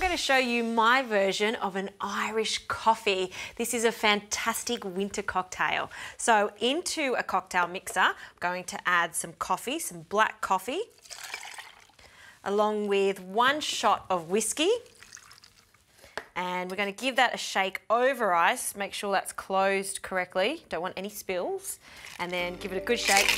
going to show you my version of an Irish coffee. This is a fantastic winter cocktail. So into a cocktail mixer, I'm going to add some coffee, some black coffee, along with 1 shot of whiskey. And we're going to give that a shake over ice. Make sure that's closed correctly. Don't want any spills. And then give it a good shake.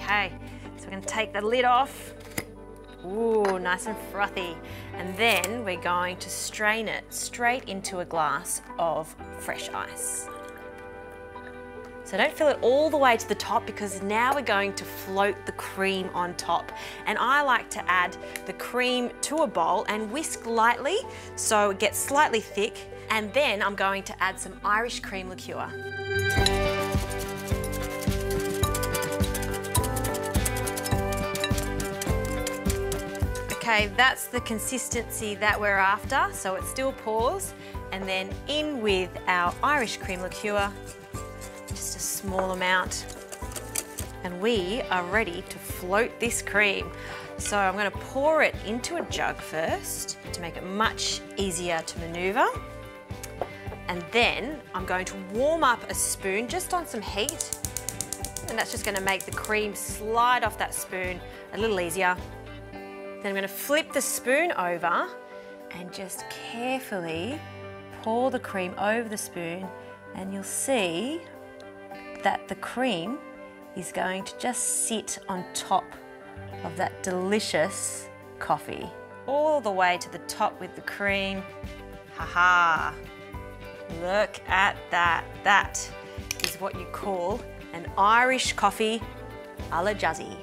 Okay, so we're going to take the lid off. Ooh, nice and frothy. And then we're going to strain it straight into a glass of fresh ice. So don't fill it all the way to the top, because now we're going to float the cream on top. And I like to add the cream to a bowl and whisk lightly so it gets slightly thick. And then I'm going to add some Irish cream liqueur. Okay, that's the consistency that we're after, so it still pours. And then in with our Irish cream liqueur, just a small amount. And we are ready to float this cream. So I'm going to pour it into a jug first to make it much easier to maneuver. And then I'm going to warm up a spoon just on some heat. And that's just going to make the cream slide off that spoon a little easier. Then I'm going to flip the spoon over and just carefully pour the cream over the spoon, and you'll see that the cream is going to just sit on top of that delicious coffee. All the way to the top with the cream. Ha-ha! Look at that. That is what you call an Irish coffee a la jazzy.